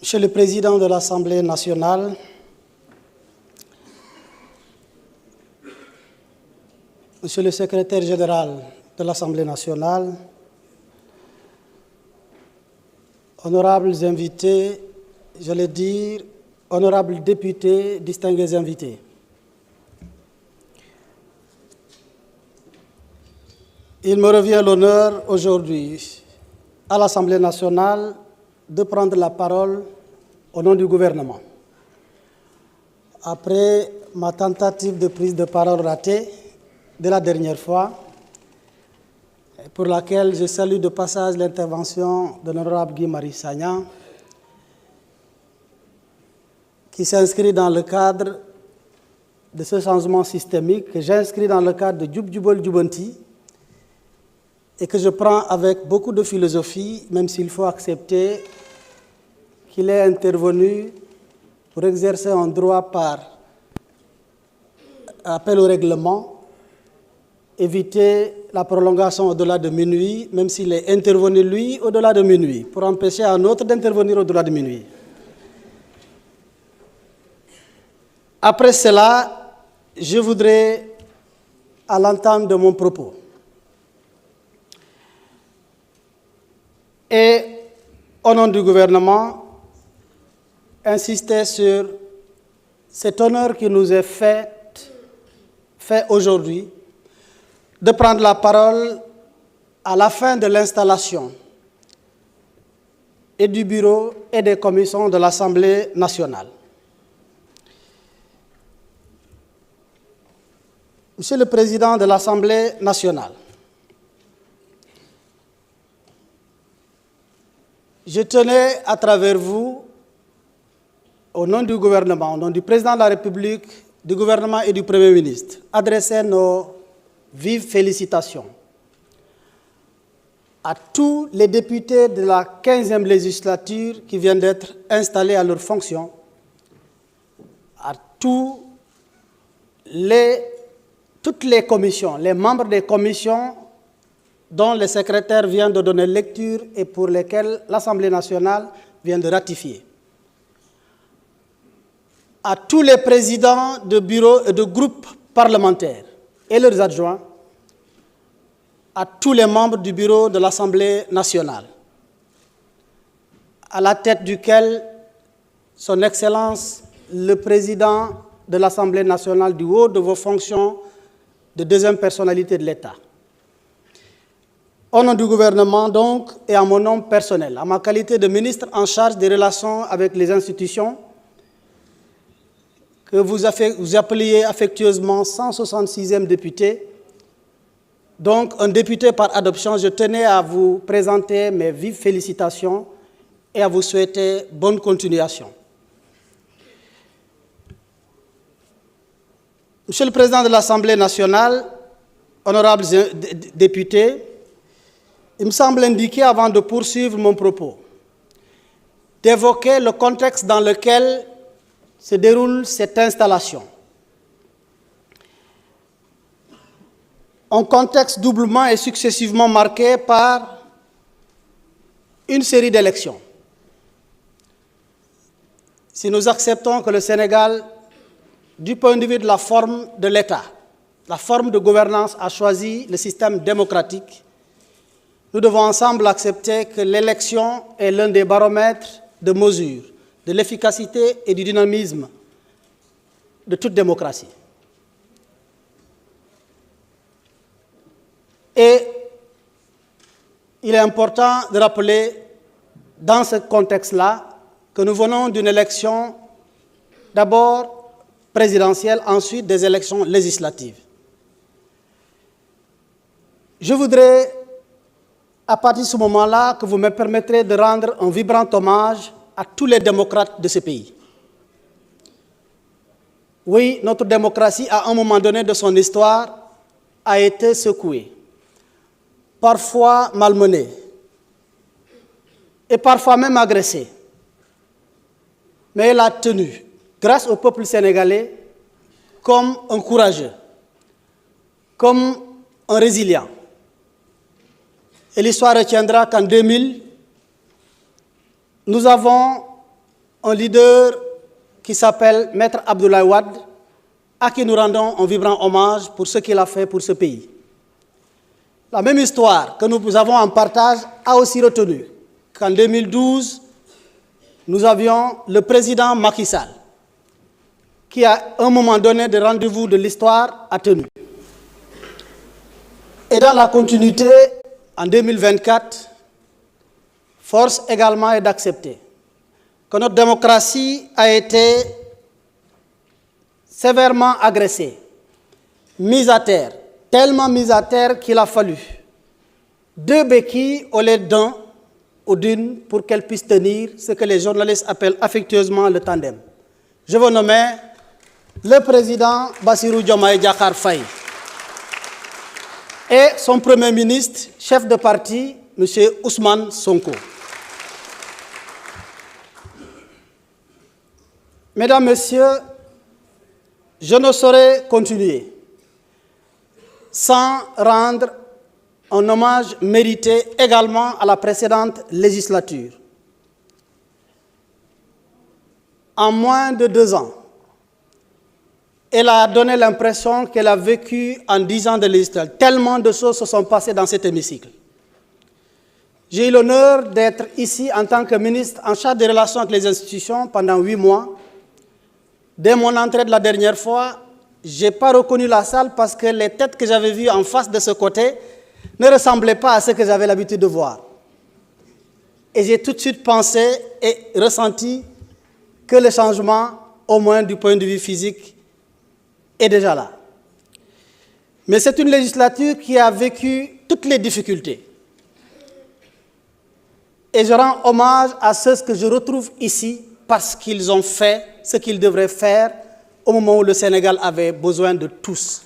Monsieur le Président de l'Assemblée nationale, Monsieur le Secrétaire général de l'Assemblée nationale, honorables invités, j'allais dire honorables députés, distingués invités. Il me revient l'honneur aujourd'hui à l'Assemblée nationale de prendre la parole au nom du gouvernement. Après ma tentative de prise de parole ratée de la dernière fois, pour laquelle je salue de passage l'intervention de l'honorable Guy Marius Sagna, qui s'inscrit dans le cadre de ce changement systémique que j'inscris dans le cadre de Djub Jubal Jubanti et que je prends avec beaucoup de philosophie, même s'il faut accepter qu'il est intervenu pour exercer un droit par appel au règlement, éviter la prolongation au-delà de minuit, même s'il est intervenu, lui, au-delà de minuit, pour empêcher un autre d'intervenir au-delà de minuit. Après cela, je voudrais, à l'entame de mon propos, et au nom du gouvernement, insister sur cet honneur qui nous est fait aujourd'hui de prendre la parole à la fin de l'installation et du bureau et des commissions de l'Assemblée nationale. Monsieur le Président de l'Assemblée nationale, je tenais à travers vous, au nom du gouvernement, au nom du Président de la République, du gouvernement et du Premier ministre, adresser nos vives félicitations à tous les députés de la 15e législature qui viennent d'être installés à leurs fonctions, à toutes les commissions, les membres des commissions dont le secrétaire vient de donner lecture et pour lesquels l'Assemblée nationale vient de ratifier, à tous les présidents de bureaux et de groupes parlementaires et leurs adjoints, à tous les membres du bureau de l'Assemblée nationale, à la tête duquel Son Excellence, le Président de l'Assemblée nationale, du haut de vos fonctions de deuxième personnalité de l'État. Au nom du gouvernement, donc, et à mon nom personnel, à ma qualité de ministre en charge des relations avec les institutions, que vous appeliez affectueusement 166e député, donc un député par adoption, je tenais à vous présenter mes vives félicitations et à vous souhaiter bonne continuation. Monsieur le Président de l'Assemblée nationale, honorables députés, il me semble indiqué, avant de poursuivre mon propos, d'évoquer le contexte dans lequel se déroule cette installation. Un contexte doublement et successivement marqué par une série d'élections. Si nous acceptons que le Sénégal, du point de vue de la forme de l'État, la forme de gouvernance, a choisi le système démocratique, nous devons ensemble accepter que l'élection est l'un des baromètres de mesure de l'efficacité et du dynamisme de toute démocratie. Et il est important de rappeler, dans ce contexte-là, que nous venons d'une élection d'abord présidentielle, ensuite des élections législatives. Je voudrais, à partir de ce moment-là, que vous me permettrez de rendre un vibrant hommage à tous les démocrates de ce pays. Oui, notre démocratie, à un moment donné de son histoire, a été secouée, parfois malmenée, et parfois même agressée. Mais elle a tenu, grâce au peuple sénégalais, comme un courageux, comme un résilient. Et l'histoire retiendra qu'en 2000, nous avons un leader qui s'appelle Maître Abdoulaye Wade, à qui nous rendons un vibrant hommage pour ce qu'il a fait pour ce pays. La même histoire que nous avons en partage a aussi retenu qu'en 2012, nous avions le président Macky Sall, qui à un moment donné des rendez-vous de l'histoire a tenu. Et dans la continuité, en 2024, force également est d'accepter que notre démocratie a été sévèrement agressée, mise à terre, tellement mise à terre qu'il a fallu 2 béquilles au lieu d'un ou d'une pour qu'elle puisse tenir ce que les journalistes appellent affectueusement le tandem. Je vous nomme le président Bassirou Diomaye Diakhar Faye et son premier ministre, chef de parti, M. Ousmane Sonko. Mesdames, Messieurs, je ne saurais continuer sans rendre un hommage mérité également à la précédente législature. En moins de 2 ans, elle a donné l'impression qu'elle a vécu en 10 ans de législature. Tellement de choses se sont passées dans cet hémicycle. J'ai eu l'honneur d'être ici en tant que ministre en charge des relations avec les institutions pendant 8 mois. Dès mon entrée de la dernière fois, je n'ai pas reconnu la salle parce que les têtes que j'avais vues en face de ce côté ne ressemblaient pas à ce que j'avais l'habitude de voir. Et j'ai tout de suite pensé et ressenti que le changement, au moins du point de vue physique, est déjà là. Mais c'est une législature qui a vécu toutes les difficultés. Et je rends hommage à ceux que je retrouve ici parce qu'ils ont fait ce qu'ils devraient faire au moment où le Sénégal avait besoin de tous.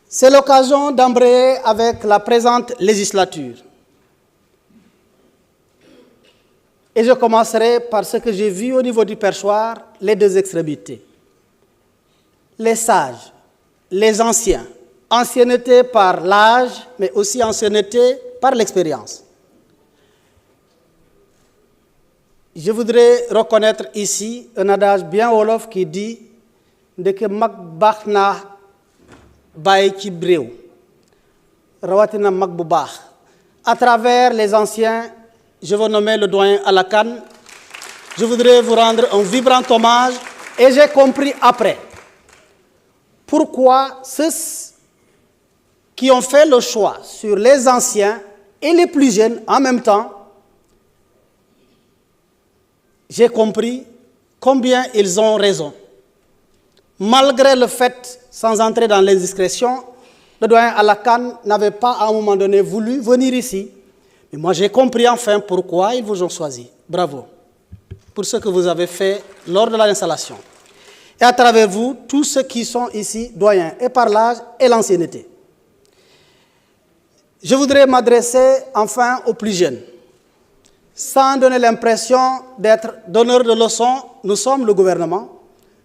C'est l'occasion d'embrayer avec la présente législature. Et je commencerai par ce que j'ai vu au niveau du perchoir, les 2 extrémités. Les sages, les anciens, ancienneté par l'âge, mais aussi ancienneté par l'expérience. Je voudrais reconnaître ici un adage bien wolof qui dit « Ndeke mag baax na bàyyi ci réew rawatina mag bu baax ». À travers les anciens, je veux nommer le doyen Alakan. Je voudrais vous rendre un vibrant hommage et j'ai compris après pourquoi ceux qui ont fait le choix sur les anciens et les plus jeunes en même temps, j'ai compris combien ils ont raison. Malgré le fait, sans entrer dans l'indiscrétion, le doyen Alakan n'avait pas à un moment donné voulu venir ici. Mais moi j'ai compris enfin pourquoi ils vous ont choisi. Bravo pour ce que vous avez fait lors de l'installation. Et à travers vous, tous ceux qui sont ici, doyens, et par l'âge et l'ancienneté. Je voudrais m'adresser enfin aux plus jeunes. Sans donner l'impression d'être donneur de leçons, nous sommes le gouvernement.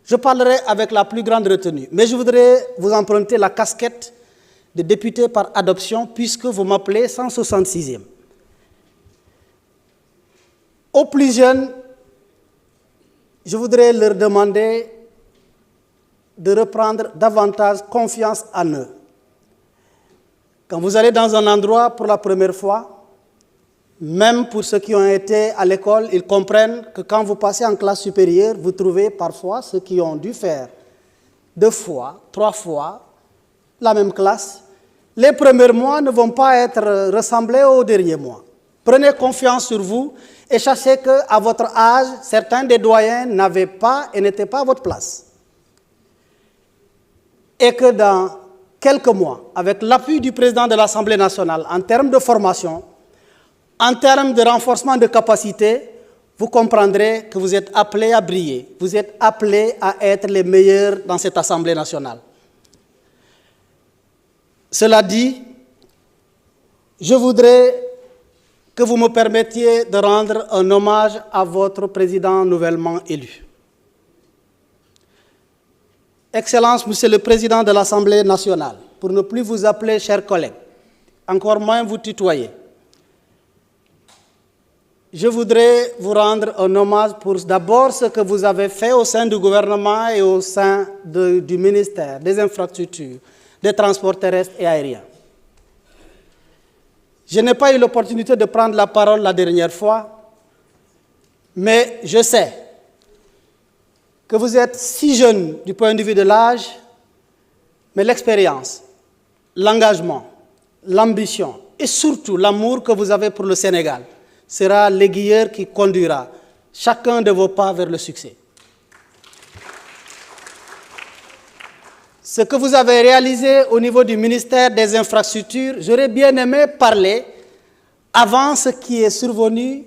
Je parlerai avec la plus grande retenue. Mais je voudrais vous emprunter la casquette de député par adoption puisque vous m'appelez 166e. Aux plus jeunes, je voudrais leur demander de reprendre davantage confiance en eux. Quand vous allez dans un endroit pour la première fois, même pour ceux qui ont été à l'école, ils comprennent que quand vous passez en classe supérieure, vous trouvez parfois ceux qui ont dû faire 2 fois, 3 fois la même classe. Les premiers mois ne vont pas être ressemblés aux derniers mois. Prenez confiance sur vous et sachez qu'à votre âge, certains des doyens n'avaient pas et n'étaient pas à votre place. Et que dans quelques mois, avec l'appui du président de l'Assemblée nationale, en termes de formation, en termes de renforcement de capacité, vous comprendrez que vous êtes appelés à briller. Vous êtes appelés à être les meilleurs dans cette Assemblée nationale. Cela dit, je voudrais que vous me permettiez de rendre un hommage à votre président nouvellement élu. Excellence, Monsieur le Président de l'Assemblée nationale, pour ne plus vous appeler chers collègues, encore moins vous tutoyer. je voudrais vous rendre un hommage pour d'abord ce que vous avez fait au sein du gouvernement et au sein du ministère des Infrastructures, des Transports terrestres et aériens. Je n'ai pas eu l'opportunité de prendre la parole la dernière fois, mais je sais que vous êtes si jeune du point de vue de l'âge, mais l'expérience, l'engagement, l'ambition et surtout l'amour que vous avez pour le Sénégal sera l'aiguilleur qui conduira chacun de vos pas vers le succès. Ce que vous avez réalisé au niveau du ministère des Infrastructures, j'aurais bien aimé parler avant ce qui est survenu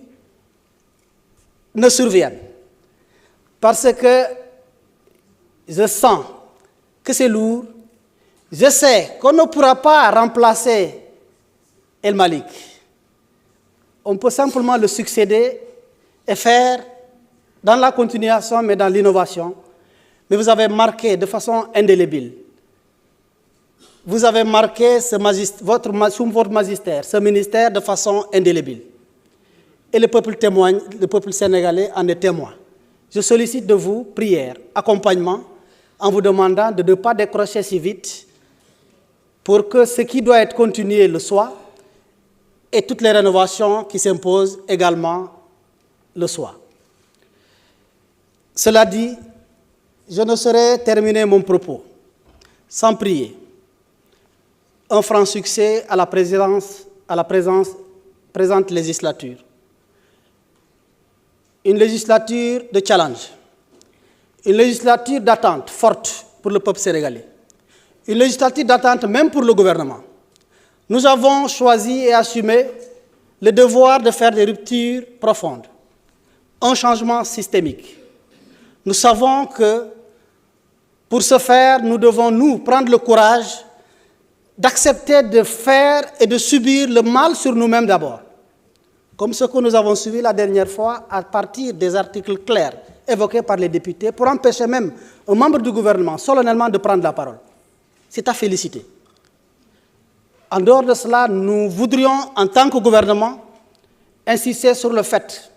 ne survienne. Parce que je sens que c'est lourd. Je sais qu'on ne pourra pas remplacer El Malick. On peut simplement le succéder et faire dans la continuation, mais dans l'innovation. Mais vous avez marqué de façon indélébile. Vous avez marqué sous votre magistère, ce ministère de façon indélébile. Et le peuple témoigne, le peuple sénégalais en est témoin. Je sollicite de vous prière, accompagnement, en vous demandant de ne pas décrocher si vite pour que ce qui doit être continué le soit et toutes les rénovations qui s'imposent également le soient. Cela dit, je ne saurais terminer mon propos sans prier un franc succès à la présente législature. Une législature de challenge, une législature d'attente forte pour le peuple sénégalais, une législature d'attente même pour le gouvernement. Nous avons choisi et assumé le devoir de faire des ruptures profondes, un changement systémique. Nous savons que pour ce faire, nous devons nous prendre le courage d'accepter de faire et de subir le mal sur nous-mêmes d'abord, comme ce que nous avons suivi la dernière fois à partir des articles clairs évoqués par les députés pour empêcher même un membre du gouvernement solennellement de prendre la parole. C'est à féliciter. En dehors de cela, nous voudrions, en tant que gouvernement, insister sur le fait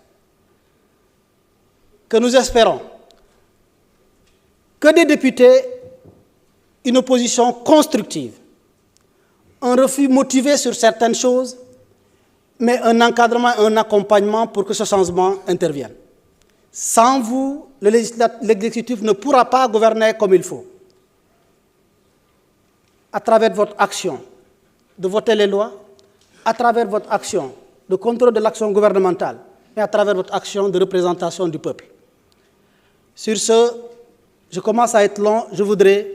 que nous espérons que des députés, une opposition constructive, un refus motivé sur certaines choses, mais un encadrement, un accompagnement pour que ce changement intervienne. Sans vous, l'exécutif ne pourra pas gouverner comme il faut. À travers votre action de voter les lois, à travers votre action de contrôle de l'action gouvernementale et à travers votre action de représentation du peuple. Sur ce, je commence à être long, je voudrais,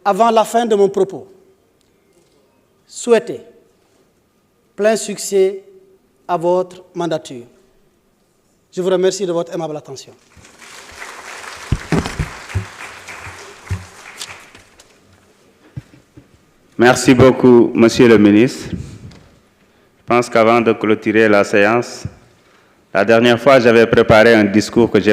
avant la fin de mon propos, souhaiter plein succès à votre mandature. Je vous remercie de votre aimable attention. Merci beaucoup, Monsieur le ministre. Je pense qu'avant de clôturer la séance, la dernière fois, j'avais préparé un discours que j'ai